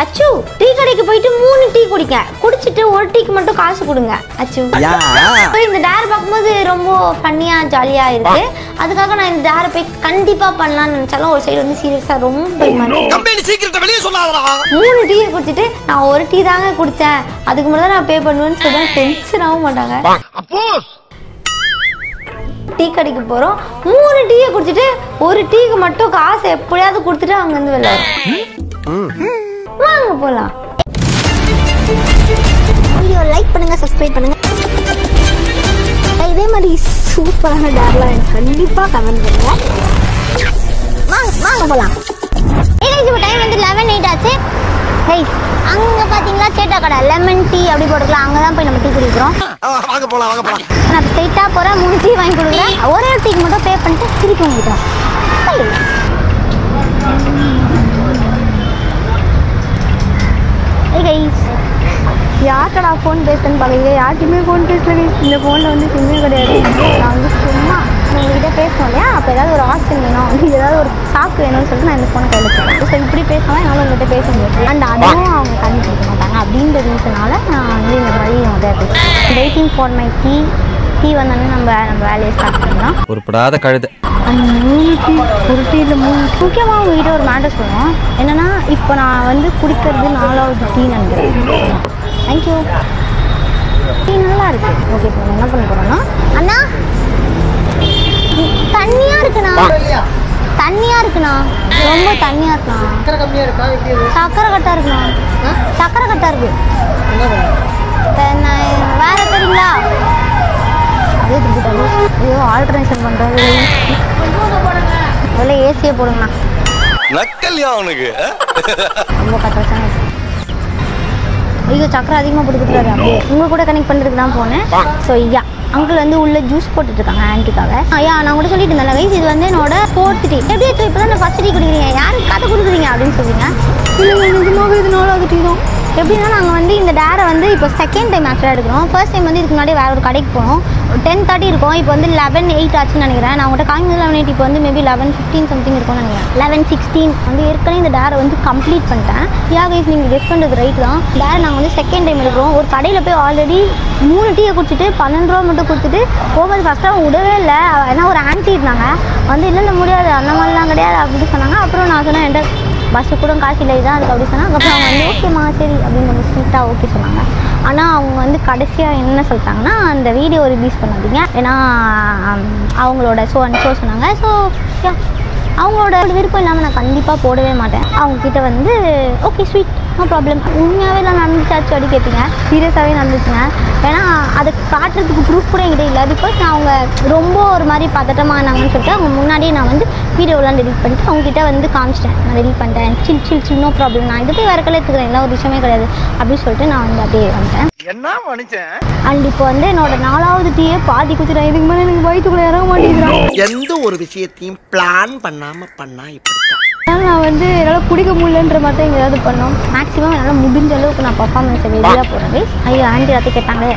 அச்சு டீ கடைக்கு போயிட்டு 3 டீ குடிங்க, குடிச்சிட்டு ஒரு டீக்கு மட்டும் காசு கொடுங்க அச்சு. இந்த டேர் பார்க்கும்போது ரொம்ப ஃபன்னியா ஜாலியா இருக்கு. அதுக்காக நான் இந்த டேரை போய் கண்டிப்பா பண்ணலாம்னு நினைச்சாலும் ஒரு சைடு வந்து சீரியஸா ரொம்ப பயமா இருக்கு. 3 டீ குடிச்சிட்டு நான் ஒரு டீ தாங்க குடிச்சேன், அதுக்கு மட்டும் நான் பே பண்ணுவேன்னு சொன்னா டென்ஷன் ஆக மாட்டாங்க. டீ கடைக்கு போறோம், 3 டீயை குடிச்சிட்டு ஒரு டீக்கு மட்டும் காசு எப்படியாவது கொடுத்துட்டு அங்க இருந்து வெளில வாங்க போலாம். வீடியோ லைக் பண்ணுங்க, சப்ஸ்கிரைப் பண்ணுங்க. இதே மாதிரி சூப்பரான டேர்லாம் எனக்கு கண்டிப்பா கமெண்ட் பண்ணுங்க. வாங்க போலாம். இப்போ டைம் வந்து 11:08 ஆச்சு. அங்க பாத்தீங்களா சேட்டா கடை லெமன் டீ அப்படி போட்டுக்கலாம், அங்கதான் போய் நம்ம டீ குடிக்கிறோம். வாங்க போலாம் வாங்க போலாம். நான் ஸ்ட்ரைட்டா போறேன், 3 டீ வாங்கி கொடுக்குறேன், ஒரே டீக்கு மட்டும் பே பண்ணிட்டு திருப்பி வாங்கிட்டோம். யார்கிட்டடா ஃபோன் பேசுன்னு பார்க்குறீங்க? யார்கிட்டையுமே ஃபோன் பேசல. இந்த ஃபோனில் வந்து சிம்மே கிடையாது. நான் வந்து சும்மா உங்ககிட்ட பேசணும் இல்லையா, அப்போ ஏதாவது ஒரு ஆப்ஷன் வேணும், அப்படி ஏதாவது ஒரு சாக்கு வேணும்னு சொல்லிட்டு நான் இந்த ஃபோனை கையில் வச்சுருக்கேன். ஸோ இப்படி பேசினாலும் என்னால் உங்கள்கிட்ட பேச முடியாது. அண்ட் அதுவும் அவங்க கண்டுபிடிக்க மாட்டாங்க. அப்படின்ற ரீசனால நான் வந்து இந்த மாதிரி உங்கள்கிட்ட பேசுகிறேன். வெயிட்டிங் ஃபார் மை டீ வந்தோடனே நம்ம வேலையை ஸ்டார்ட் பண்ணலாம். ஒரு படாத கழுது அந்த 3 டீ, ஒரு டீயில் 3 முக்கியமாக உங்ககிட்ட ஒரு மேட்டர் சொல்லுவோம். என்னென்னா இப்போ நான் வந்து குடிக்கிறது 4வது டீ நினைக்கிறேன். தேங்க்யூ. டீ நல்லா இருக்கு. ஓகே, இப்போ என்ன பண்ண போகிறோன்னா, அண்ணா தண்ணியாக இருக்குண்ணா, தண்ணியாக இருக்குண்ணா, ரொம்ப தண்ணியாக இருக்குண்ணா. சக்கரை கட்டாக இருக்குண்ணா, சக்கரை கட்டாக இருக்கு. வேற தெரியுங்களா? அதே திருப்பிட்டாங்க. ஐயோ ஆல்டர்னேஷன் பண்ணுறது. முதல்ல ஏசியே போடுங்கண்ணா. நக்கல்யா அவனுக்கு ரொம்ப கஷ்டம். ஐயோ சக்கரை அதிகமாக போட்டுக்கிட்டு அப்படியே உங்கள் கூட கனெக்ட் பண்ணுறதுக்கு தான் போனேன். ஸோ ஐயா அங்கிள் வந்து உள்ள ஜூஸ் போட்டுட்டு இருக்காங்க ஆன்ட்டிக்காக. ஐயா நான் கூட சொல்லிட்டு இருந்தேன் கைஸ், இது வந்து என்னோட 4th டீ. எப்படியே இப்போ தான் நான் ஃபர்ஸ்ட் டீ குடிக்கிறீங்க, யாருக்கு கதை கொடுக்குறீங்க அப்படின்னு சொல்லுவீங்க. இல்லை நிஜமாவே இது 4வது டீ தான். எப்படின்னா நாங்கள் வந்து இந்த டேரை வந்து இப்போ செகண்ட் டைம் ஆக்சுவலாக எடுக்கிறோம். ஃபர்ஸ்ட் டைம் வந்து இதுக்கு முன்னாடி வேறு ஒரு கடைக்கு போனோம். 10:30 இருக்கும். இப்போ வந்து 11:08 ஆச்சுன்னு நினைக்கிறேன். நான் உங்கள்கிட்ட காமிங்க 11:08. இப்போ வந்து மேபி 11:15 சம்திங் இருக்கும்னு நினைக்கிறேன். 11:16 வந்து ஏற்கனவே இந்த டேரை வந்து கம்ப்ளீட் பண்ணிட்டேன். கைஸ் நீங்கள் கெஸ் பண்ணுறது ரைட் தான். டேரை நாங்கள் வந்து செகண்ட் டைம் எடுக்கிறோம். ஒரு கடையில் போய் ஆல்ரெடி 3 டீயை குடிச்சிட்டு 12 ரூபா மட்டும் கொடுத்துட்டு போகும்போது ஃபஸ்ட்டு அவங்க விடவே இல்லை. ஏன்னா ஒரு ஆன்ட்டி இருந்தாங்க வந்து இல்லை முடியாது அந்த மாதிரிலாம் கிடையாது அப்படின்னு சொன்னாங்க. அப்புறம் நான் சொன்னேன் என்கிட்ட பஸ்ஸு கூட காசு இல்லை தான் அதுக்கு அப்படி சொன்னாங்க. அதுக்கப்புறம் அவங்க வந்து ஓகேம்மா சரி அப்படின்னு கொஞ்சம் ஸ்வீட்டாக ஓகே சொன்னாங்க. ஆனால் அவங்க வந்து கடைசியாக என்ன சொல்லிட்டாங்கன்னா, அந்த வீடியோ ரிலீஸ் பண்ணாதீங்க ஏன்னா அவங்களோட ஷோ சொன்னாங்க. ஸோ அவங்களோட விருப்பம் இல்லாமல் நான் கண்டிப்பாக போடவே மாட்டேன். அவங்கக்கிட்ட வந்து ஓகே ஸ்வீட் நோ ப்ராப்ளம், உண்மையாகவே நான் நடந்துச்சாச்சு அப்படி கேட்பீங்க. சீரியஸாகவே நடந்துச்சுங்க. ஏன்னா அதை காட்டுறதுக்கு ப்ரூஃப் கூட என்கிட்ட இல்லை. பிகாஸ் நான் அவங்க ரொம்ப ஒரு மாதிரி பதட்டமானாங்கன்னு சொல்லிட்டு அவங்க முன்னாடியே நான் வந்து வீடியோலாம் டெலிட் பண்ணிட்டு அவங்ககிட்ட வந்து காமிச்சிட்டேன். நான் டெலிட் பண்ணிட்டேன், சில் நோ ப்ராப்ளம், நான் இது போய் வேறு கலை எடுத்துக்கிறேன், எல்லாம் ஒரு விஷயமே கிடையாது அப்படின்னு சொல்லிட்டு நான் வந்து அப்படியே வந்துட்டேன். அண்ட் இப்போ வந்து என்னோட 4வது டீயே பாதி குடிச்சிட்டேன். இதுக்கு மேலே எனக்கு வயிற்றுக்குள்ள இறங்க மாட்டேங்கிறேன். எந்த ஒரு விஷயத்தையும் பிளான் பண்ணாம பண்ணா இப்படித்தான். நான் வந்து என்னால் குடிக்க முடியலன்ற மாதிரி தான் எங்கேயாவது பண்ணோம். மேக்ஸிமம் என்னால் முடிஞ்ச அளவுக்கு நான் பர்ஃபார்மன்ஸை வெளியாக போகிறேன். ஐயோ ஆண்டி எல்லாத்தையும் கேட்டாங்களே,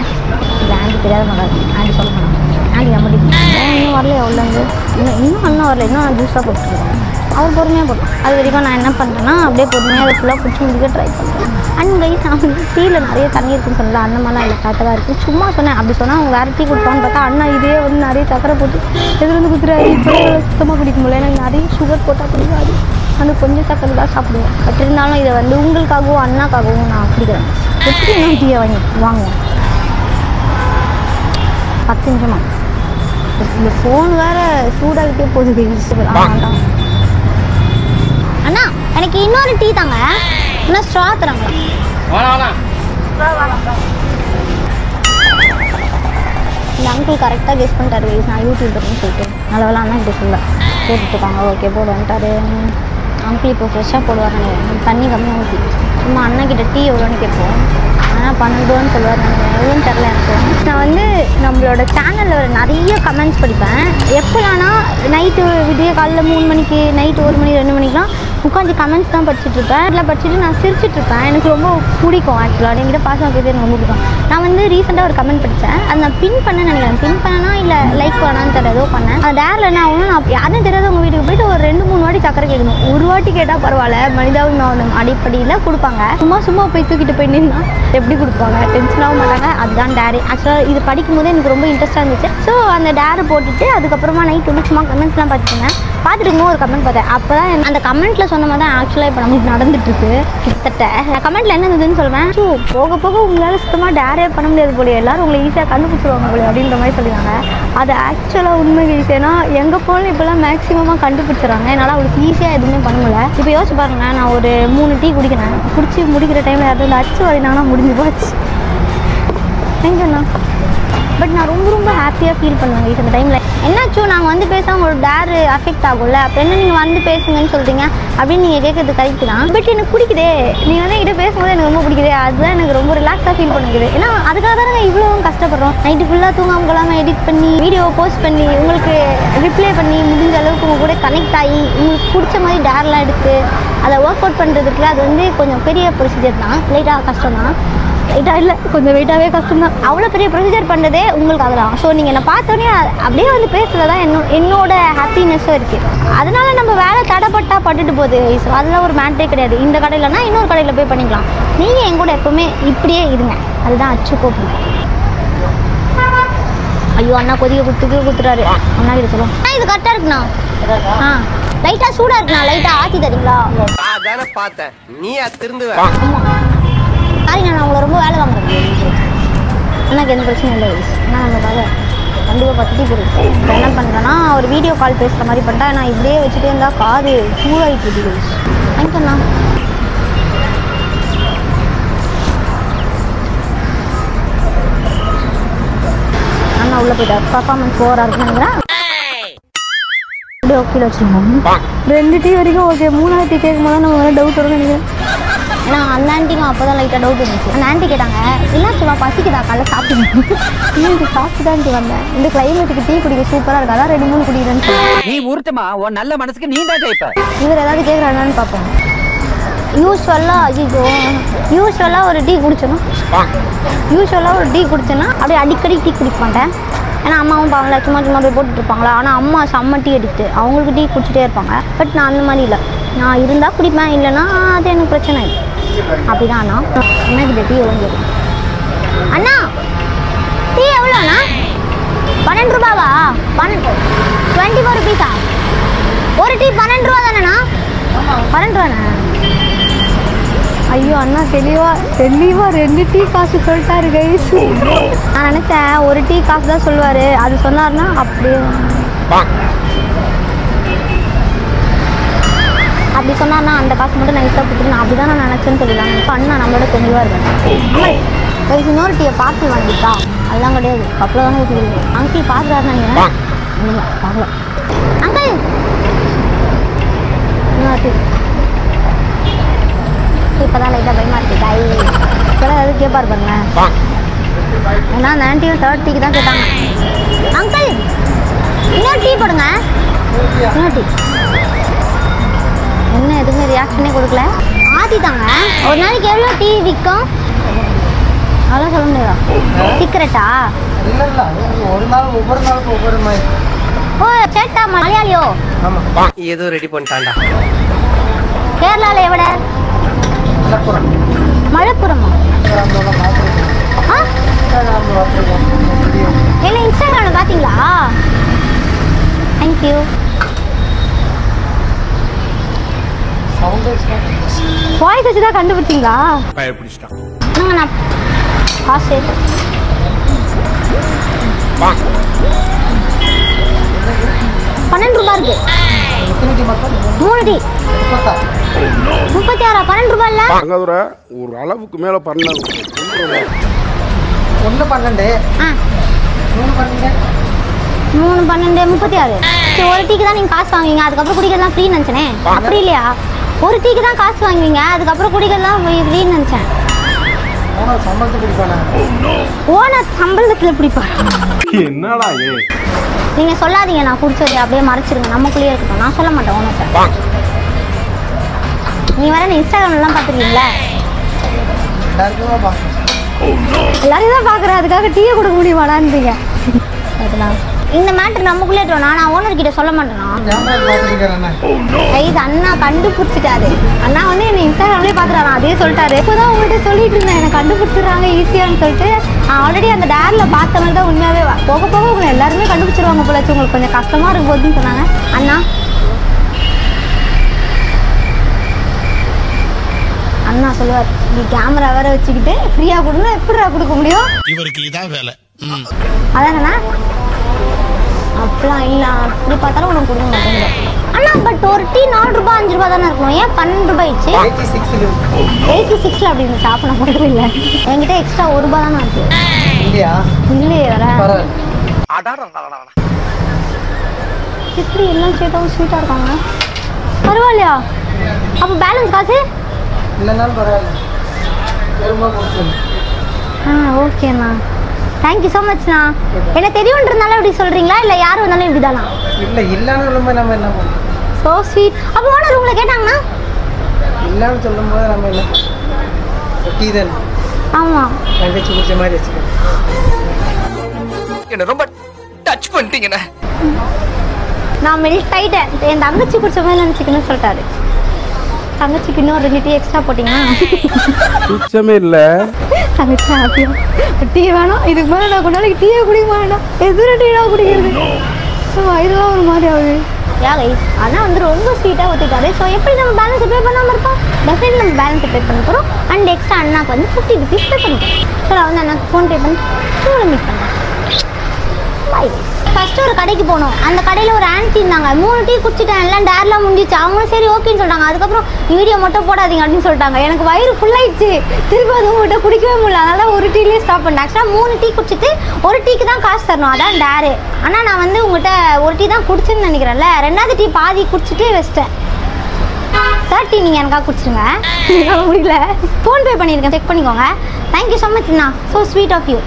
இல்லை ஆண்டி தெரியாத மாட்டாங்க, ஆண்டி சொல்ல மாட்டாங்க. ஆண்டி நம்ம இன்னும் வரல எவ்வளோங்க, இன்னும் அண்ணன் வரல, இன்னும் நான் ஜூஸாக போட்டுருக்கேன். அவர் பொறுமையாக போட்டோம். அது வரைக்கும் நான் என்ன பண்ணுறேன்னா அப்படியே பொறுமையாக அதை ஃபுல்லாக பிடிச்சி முடிக்க ட்ரை பண்ணுறேன். அண்ட் கைஸ் நான் வந்து டீயில் நிறைய தண்ணி இருக்குன்னு சொல்லல, அந்த மாதிரிலாம் இல்லை கரெக்டாக தான் இருக்குது. சும்மா சொன்னேன். அப்படி சொன்னால் அவங்க வேறு டீ கொடுப்பான்னு பார்த்தா அண்ணா இதே வந்து நிறைய சக்கரை போட்டு எதுலேருந்து குத்துறாரு. இப்போ சுத்தமாக குடிக்க முடியல, எனக்கு நிறைய சுகர் போட்டால் பிடிக்காது. அந்த கொஞ்சம் சக்கரை தான் சாப்பிடுவேன். பட் இருந்தாலும் இதை வந்து உங்களுக்காகவும் அண்ணாக்காகவும் நான் குடிக்கிறேன். எப்படி இன்னும் டீயை வாங்குவேன். 10 நிமிஷமா இந்த ஃபோன் வேறு சூடாகிட்டே போகுது. அண்ணா எனக்கு இன்னொரு டீ தாங்க, இன்னும் ஸ்ட்ரா தராங்களா? இந்த அங்கிள் கரெக்டாக கெஸ் பண்ணிட்டாரு. நான் யூடியூபர்னு சொல்லிட்டு நல்லவெல்லாம் அண்ணா கிட்ட சொல்ல போட்டுருக்காங்க. ஓகே போட வந்துட்டாரு அங்கிள். இப்போ ஃப்ரெஷ்ஷாக போடுவார் நினைக்கிறேன். தண்ணி கம்மியாக ஊற்றி சும்மா அண்ணா கிட்ட டீ எவ்வளோன்னு கேட்போம். ஆனால் 12 ரூபான்னு சொல்லுவார். எவ்வளோன்னு தெரில எனக்கு. நான் வந்து நம்மளோட சேனலில் ஒரு நிறைய கமெண்ட்ஸ் படிப்பேன். எப்போலான்னா நைட்டு விடிய காலையில் 3 மணிக்கு, நைட்டு 1 மணி 2 மணிக்கெலாம் உட்காந்து கமெண்ட்ஸ் தான் படிச்சுட்டு இருப்பேன். அதில் படிச்சுட்டு நான் சிரிச்சுட்டு இருப்பேன். எனக்கு ரொம்ப பிடிக்கும் ஆக்சுவலாக. என்கிட்ட பாசம் பேர் எனக்கு ரொம்ப பிடிக்கும். நான் வந்து ரீசெண்டாக ஒரு கமெண்ட் படித்தேன். அதை நான் பின் பண்ணேன்னு நினைக்கிறேன். பின் பண்ணனா இல்லை லைக் பண்ணான்னு தெரியல, ஏதோ பண்ணேன். அந்த டேரில் என்ன ஆகணும், நான் யாரும் தெரியாத உங்கள் வீட்டுக்கு போயிட்டு ஒரு 2-3 வாட்டி சக்கரை கேட்கணும். ஒரு வாட்டி கேட்டால் பரவாயில்ல, மனிதாபிமானம் அடிப்படையில் கொடுப்பாங்க. சும்மா போய் தூக்கிட்டு போய் நின்னா எப்படி கொடுப்பாங்க, டென்ஷனாகவும் மாட்டாங்க. அதுதான் டேரி. ஆக்சுவலாக இது படிக்கும் போது எனக்கு ரொம்ப இன்ட்ரெஸ்ட்டாக இருந்துச்சு. ஸோ அந்த டேரை போட்டுட்டு அதுக்கப்புறமா நைட் வந்து சும்மா கமெண்ட்ஸ்லாம் பார்த்துருந்தேன். பார்த்துட்டு ஒரு கமெண்ட் பார்த்தேன். அப்போ தான் அந்த கமெண்ட்டில் சொன்ன மாதிரி தான் ஆக்சுவலாக இப்போ நம்மளுக்கு நடந்துட்டுருக்கு. கிட்டத்தட்ட கமெண்ட்டில் என்ன இருந்ததுன்னு சொல்லுவேன். ஸோ போக போக உங்களால் சுத்தமாக டேரே பண்ண முடியாது போல, எல்லாரும் உங்களை ஈஸியாக கண்டுபிடிச்சிருவாங்க போல அப்படின்ற மாதிரி சொல்லிடுவாங்க. அது ஆக்சுவலாக உண்மை ஈஸியானா எங்கே போனாலும் இப்போலாம் மேக்ஸிமமாக கண்டுபிடிச்சிடறாங்க. என்னால் அவளுக்கு ஈஸியாக எதுவுமே பண்ண முடியல. இப்போ யோசிச்சு பாருங்களேன், நான் ஒரு 3 டீ குடிக்கிறேன். குடிச்சு முடிக்கிற டைமில் யாரும் இந்த அச்சு வரைனாங்கன்னா முடிஞ்சு போச்சு. எங்கண்ணா பட் நான் ரொம்ப ஹாப்பியாக ஃபீல் பண்ணுவேன் இந்த டைமில். என்னாச்சும் நாங்கள் வந்து பேச ஒரு டேரு அஃபெக்ட் ஆகும்ல, அப்போ என்ன நீங்கள் வந்து பேசுங்கன்னு சொல்கிறீங்க அப்படின்னு நீங்கள் கேட்கறது கரெக்ட் தான். பட் எனக்கு பிடிக்குதே, நீங்கள் வந்து என்கிட்ட பேசும்போது எனக்கு ரொம்ப பிடிக்குது. அதுதான் எனக்கு ரொம்ப ரிலாக்ஸாக ஃபீல் பண்ணுது. ஏன்னா அதுக்காக தான் நாங்கள் இவ்வளோ கஷ்டப்படுறோம். நைட்டு ஃபுல்லாக தூங்காமல் கொள்ளாமல் எடிட் பண்ணி வீடியோ போஸ்ட் பண்ணி உங்களுக்கு ரிப்ளை பண்ணி முடிஞ்ச அளவுக்கு உங்கள் கூட கனெக்ட் ஆகி உங்களுக்கு பிடிச்ச மாதிரி டேர்லாம் எடுத்து அதை ஒர்க் அவுட் பண்ணுறதுக்கு அது வந்து கொஞ்சம் பெரிய ப்ரொசீஜர் தான். லைட்டாக கஷ்டம் தான். லைட்டாக இல்லை, கொஞ்சம் வெயிட்டாகவே கஷ்டம் தான். அவ்வளோ பெரிய ப்ரொசீஜர் பண்ணுறதே உங்களுக்கு அதெல்லாம். ஸோ நீங்கள் என்னை பார்த்தோன்னே அப்படியே வந்து பேசுகிறது தான் என்னோட ஹாப்பினஸ்ஸும் இருக்குது. அதனால நம்ம வேலை தடைப்பட்டா பட்டுட்டு போகுது. ஸோ அதெல்லாம் ஒரு மேட்டரே கிடையாது. இந்த கடையிலனா இன்னொரு கடையில் போய் பண்ணிக்கலாம். நீங்கள் என் கூட எப்போவுமே இப்படியே இருங்க. அதுதான் அச்சு கோப்பு. ஐயோ அண்ணா கொதிக்க கொடுத்துறாரு. அண்ணா கிட்ட சொல்லுவோம். இது கரெக்டாக இருக்குண்ணா. லைட்டாக சூடாக இருக்குண்ணா, லைட்டாக ஆற்றி தரீங்களா? அதானே பார்த்தேன், நீ திருந்துவ. சாரி நான் உங்களை ரொம்ப வேலை வாங்குறேன். எனக்கு எந்த பிரச்சனையும் இல்லை. ஆனால் நம்மளுக்காக கண்டிப்பாக 10 டீ கொடுக்கும். இப்போ என்ன பண்ணுறேன்னா ஒரு வீடியோ கால் பேசுகிற மாதிரி பண்ணிட்டா. நான் இப்படியே வச்சுட்டே இருந்தால் காது சூடாகிட்டு இருக்குது. தேங்க்யூண்ணா. அண்ணா உள்ளே போயிட்டார். பர்ஃபார்மன்ஸ் ஓவராக இருக்குன்னு நினைக்கிறேன். அப்படியே ஓகே வச்சுருக்கோம். 2 டீ வரைக்கும் ஓகே. 3ஆவது டீ கேட்கும் போது நம்ம வேறு டவுட் வரும்னு நினைக்கிறேன். ஏன்னா அந்த ஆண்டிக்கும் அப்போ தான் லைட்டாக டவுட் இருந்துச்சு. அந்த ஆண்டி கேட்டாங்க, எல்லாம் சும்மா பசிக்குதா காலைல சாப்பிட்டு சாப்பிட்டு தான் வந்தேன். இந்த கிளைமேட்டுக்கு டீ குடிக்க சூப்பராக இருக்கா, அதான் 2-3 குடிக்கிறேன்னு சொல்லுவேன். நீ ஊர்த்தமா உன் நல்ல மனசுக்கு நீ தான் ஜெயிப்ப. இவர் ஏதாவது கேட்குறாங்கன்னு பார்ப்போம். யூஸ்வலாக ஒரு டீ குடிச்சேன்னா அப்படியே அடிக்கடி டீ குடிக்க மாட்டேன். ஏன்னா அம்மாவும் பாவங்களா சும்மா போய் போட்டுட்ருப்பாங்களா. ஆனால் அம்மா செம்ம டீ அடிக்ட்டு, அவங்களுக்கு டீ குடிச்சிட்டே இருப்பாங்க. பட் நான் அந்த மாதிரி இல்லை. நான் இருந்தால் குடிப்பேன், இல்லைன்னா அது எனக்கு பிரச்சனை இல்லை. அப்படி தான் அண்ணா. அண்ணா கிட்ட டீ எவ்வளோ கேட்கும். அண்ணா டீ எவ்வளோண்ணா? 12 ரூபாவா? 24 ருபீஸா? ஒரு டீ 12 ரூபா தானேண்ணா? 12 ரூபாண்ணா. ஐயோ அண்ணா தெளிவாக 2 டீ காசு சொல்லிட்டாரு கைஸ். நான் நினச்சேன் ஒரு டீ காசு தான் சொல்லுவார். அது சொன்னார்னா அப்படியே அப்படி சொன்னார்னா அந்த காசு மட்டும் நைஸாக கொடுத்துட்டு நான் அப்படி தான் நான் நினச்சேன்னு சொல்லிடலாம். இப்போ அண்ணா நம்மளோட தெளிவாக இருக்கேன். கைஸ் இன்னொரு டீயை பார்சல் வாங்கிட்டா அதெல்லாம் கிடையாது. கப்பலில் தானே ஊற்றி அங்கிள் பார்க்குறாருன்னு நினைக்கிறேன். இல்லை பார்க்கல. அங்கிள் இன்னொரு டீ. இப்போ தான் லைட்டாக பயமாக இருக்குது. கை இப்போலாம் எதாவது கேட்பார் பாருங்க. ஏன்னா அந்த ஆண்டியும் 3rd டீக்கு தான் கேட்டாங்க. அங்கிள் இன்னொரு டீ போடுங்க. இன்னொரு டீ. என்ன எதுவுமே ரியாக்ஷனே கொடுக்கல. ஆத்திட்டாங்க. ஒரு நாளைக்கு எவ்வளோ டீ விற்கும்? அதெல்லாம் சொல்ல முடியாதா? சீக்கிரட்டா? ஒரு நாள் ஒவ்வொரு நாளுக்கு ஒவ்வொரு மாதிரி. ஓ சேட்டா மலையாளியோ? ஏதோ ரெடி பண்ணிட்டான்டா. கேரளாவில் எவ்வளோ? மலப்புரமா? என்ன இன்ஸ்டாகிராமில் பார்த்தீங்களா? தேங்க்யூ. வாய்ஸ் வச்சு தான் கண்டுபிடிச்சிங்களா? நான் காசு 12 ரூபா இருக்கு. 3 டீ 36. 12 ரூபா இல்ல? ஒரு அளவுக்கு மேல பண்ண 1 12 3 12 36. சரி ஒரு டீக்கு தான் நீங்கள் காசு வாங்குவீங்க, அதுக்கப்புறம் குடிக்கிறதுலாம் ஃப்ரீன்னு நினச்சேனே. அப்படி இல்லையா? ஒரு டீக்கு தான் காசு வாங்குவீங்க, அதுக்கப்புறம் குடிக்கிறதுலாம் ஃப்ரீன்னு நினச்சேன். ஓனர் சம்பளத்தில் பிடிப்பாரு. என்னடா நீங்கள் சொல்லாதீங்க, நான் குடிச்சது அப்படியே மறைச்சிருங்க, நமக்குள்ளேயே இருக்கட்டும். நான் சொல்ல மாட்டேன் ஓனர் சார். நீ வர இன்ஸ்டாகிராம்லாம் பார்த்துருக்கீங்களா? எல்லாரும் தான் பார்க்குறேன், அதுக்காக டீயை கொடுக்க முடியுமாடான்றீங்க. அதெல்லாம் இந்த மேட்ரு நமக்குள்ளே நான் ஓனர் கிட்ட சொல்ல மாட்டேனா? இது அண்ணா கண்டுபிடிச்சிட்டாரு. அண்ணா வந்து என்னை இன்ஸ்டாகிராம்லேயே பார்க்குறாரு, அதே சொல்லிட்டாரு. இப்போதான் உங்கள்கிட்ட சொல்லிட்டு இருந்தேன் எனக்கு கண்டுபிடிச்சிடுறாங்க ஈஸியான்னு சொல்லிட்டு. ஆல்ரெடி அந்த டேரில் பார்த்த மாதிரி தான் உண்மையாகவே போக போக உங்களை எல்லாருமே கண்டுபிடிச்சிருவாங்க போலாச்சு, உங்களுக்கு கொஞ்சம் கஷ்டமாக இருக்கும் போதுன்னு சொன்னாங்க. அண்ணா அண்ணா சொல்லுவார், நீ கேமரா வேற வச்சுக்கிட்டு ஃப்ரீயாக கொடுங்க, எப்படிடா கொடுக்க முடியும்? இவருக்கு இதான் வேலை. அதாங்கண்ணா. அப்படிலாம் இல்லை, அப்படி பார்த்தாலும் உனக்கு கொடுக்க மாட்டேங்க அண்ணா. பட் ஒரு டீ 4 ரூபாய் 5 ரூபாய் தானே இருக்கணும், ஏன் 12 ரூபாய்ச்சு? 86 அப்படி இந்த ஷாப் நான் போடுறது இல்லை. என்கிட்ட எக்ஸ்ட்ரா 1 ரூபாய் தானே இருக்கு. இல்லையே வர இப்படி எல்லாம் ஸ்வீட்டாகவும் ஸ்வீட்டாக இருக்காங்க. பரவாயில்லையா? அப்போ பேலன்ஸ் காசு இல்லைனாலும் பரவாயில்ல. ஓகேண்ணா, தேங்க்யூ ஸோ மச்ண்ணா. என்ன தெரியுன்றதுனால இப்படி சொல்கிறீங்களா, இல்லை யார் வந்தாலும் இப்படி தானா? இல்லை இல்லைன்னு நம்ம என்ன பண்ணுறோம்? So sweet. அப்போ ஓனர் உங்களை கேட்டாங்கண்ணா? இல்லைன்னு சொல்லும் போது நம்ம என்ன டீ தானே. ஆமாம், தங்கச்சி குடிச்ச மாதிரி வச்சுக்கோங்க. என்ன ரொம்ப டச் பண்ணிட்டீங்கண்ணா. நான் மெல்ட் ஆகிட்டேன், என் தங்கச்சி குடிச்ச மாதிரி நினச்சிக்கணும்னு சொல்லிட்டாரு. தங்கச்சிக்கு இன்னும் 2 டீ எக்ஸ்ட்ரா போட்டிங்கன்னா சுத்தமே இல்ல. தங்கச்சி ஹாப்பியா டீ வேணும். இதுக்கு மேலே நான் கொஞ்ச நாளைக்கு டீயே குடிக்க மாட்டேன். எதிர டீயாக குடிக்கிறது இதுதான் ஒரு மாதிரி ஆகுது. ஆனால் வந்து ரொம்ப ஸ்வீட்டாக ஊற்றிட்டாரு. ஸோ எப்படி நம்ம பேலன்ஸ் பே பண்ணாமல் இருப்போம்? டெஃபினெட்லி நம்ம பேலன்ஸ் பே பண்ண போகிறோம். அண்ட் எக்ஸ்ட்ரா அண்ணாக்கு வந்து 50 rupees பே பண்ணிட்டோம். ஸோ நான் வந்து அண்ணாக்கு ஃபோன்பே பண்ணி உங்களை மீட் பண்ணேன். பாய். ஃபஸ்ட்டு ஒரு கடைக்கு போனோம். அந்த கடையில் ஒரு ஆன்ட்டி இருந்தாங்க. 3 டீ குடிச்சிட்டேன், எல்லாம் டேர்லாம் முடிஞ்சிச்சு. அவங்களும் சரி ஓகேன்னு சொல்லிட்டாங்க. அதுக்கப்புறம் வீடியோ மட்டும் போடாதீங்க அப்படின்னு சொல்லிட்டாங்க. எனக்கு வயிறு ஃபுல்லாகிடுச்சு, திருப்பி அது உங்கள்கிட்ட குடிக்கவே முடியல. அதனால் ஒரு டீலேயே ஸ்டாப் பண்ணேன். ஆக்சுவலாக 3 டீ குடிச்சிட்டு ஒரு டீக்கு தான் காசு தரணும், அதான் டேரு. ஆனால் நான் வந்து உங்கள்கிட்ட ஒரு டீ தான் குடிச்சேன்னு நினைக்கிறேன்ல, 2வது டீ பாதி குடிச்சிட்டு வச்சிட்டேன். 3rd டீ நீங்கள் எனக்காக குடிச்சிருங்க, என்னால் முடியல. ஃபோன்பே பண்ணியிருக்கேன், செக் பண்ணிக்கோங்க. தேங்க்யூ ஸோ மச் அண்ணா, ஸோ ஸ்வீட் ஆஃப் யூ.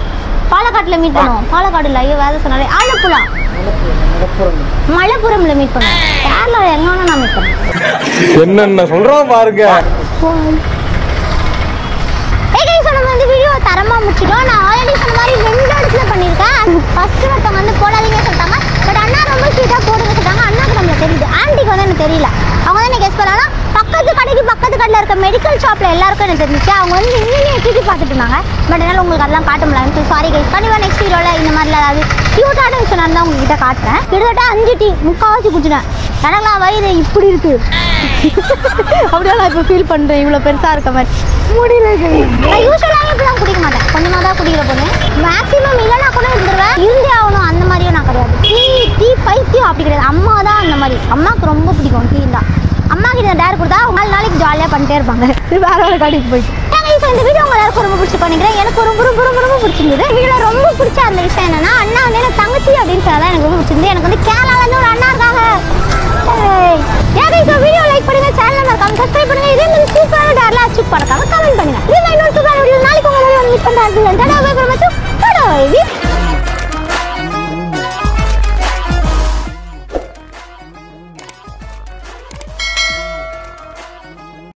பாலக்காட்டில் மீட் பண்ணுவோம். பாலக்காடில் ஐயோ வேலை சொன்னாலே ஆலப்புழா மலப்புரம்ல மீட் பண்ணுவோம். கேரளா எங்க வேணா நான் மீட் பண்ணுவேன். என்னென்ன சொல்றோம் பாருங்க. நம்ம வந்து வீடியோ தரமாக முடிச்சிட்டோம். நான் ஆல்ரெடி சொன்ன மாதிரி 2 இடத்துல பண்ணியிருக்கேன். ஃபஸ்ட்டு ஒருத்தவங்க வந்து போடாதீங்க சொல்லிட்டாங்க, பட் அண்ணா ரொம்ப ஸ்வீட்டாக போடுங்க சொல்லிட்டாங்க. அண்ணாக்கு நம்மளுக்கு தெரியுது, ஆண்டிக்கு வந்து எனக்கு தெரியல. அவங்க வந்து எனக்கு கெஸ் பண்ணாலும் பக்கத்து கடையில் இருக்க மெடிக்கல் ஷாப்பில் எல்லாருக்கும் எனக்கு தெரிஞ்சிச்சு. அவங்க வந்து இன்னும் எட்டி பார்த்துட்டு இருந்தாங்க. பட் என்னால் உங்களுக்கு அதெல்லாம் காட்ட முடியாது. சாரி கைஸ், கண்டிப்பாக நெக்ஸ்ட் வீடியோவில் இந்த மாதிரிலாம் ஏதாவது க்யூட்டான விஷயம் இருந்தால் உங்ககிட்ட காட்டுறேன். கிட்டத்தட்ட 5 டீ முக்கால்வாசி குடிச்சிட்டேன். எனக்குலாம் வயிறு இப்படி இருக்கு, அப்படியே நான் இப்போ ஃபீல் பண்ணுறேன். இவ்வளோ பெருசாக இருக்க மாதிரி முடியல. நான் யூஸ்வலாக இப்படிலாம் குடிக்க மாட்டேன், கொஞ்சமாக தான் குடிக்கிற பொண்ணு. மேக்ஸிமம் இல்லைனா கூட இருந்துருவேன், இருந்தே ஆகணும் அந்த மாதிரியும் நான் கிடையாது. டீ பைத்தியம் அப்படி கிடையாது. அம்மா தான் அந்த மாதிரி, அம்மாவுக்கு ரொம்ப பிடிக்கும் டீ தான். அம்மா கிட்ட டேர் கொடுத்தா 4 நாளைக்கு ஜாலியாக பண்ணிட்டே இருப்பாங்க. வேற ஒரு கடைக்கு போயிட்டு இந்த வீடியோ உங்க எல்லாருக்கும் ரொம்ப பிடிச்சி பண்ணிக்கிறேன். எனக்கு ரொம்ப ரொம்ப ரொம்ப ரொம்ப பிடிச்சிருந்தது. வீடியோ ரொம்ப பிடிச்ச அந்த விஷயம் என்னன்னா, அண்ணா வந்து எனக்கு தங்கச்சி அப்படின்னு சொன்னதான் எனக்கு ரொம்ப பிடிச்சிருந்து. எனக்கு வந்து கேரளாலேருந்து ஒரு அண்ணா இருக்காங்க. வீடியோ லைக் பண்ணுங்க, சேனல் மறக்காம சப்ஸ்கிரைப் பண்ணுங்க. இதே மாதிரி சூப்பரான டேர்லாம் அச்சீவ் பண்ணாங்க.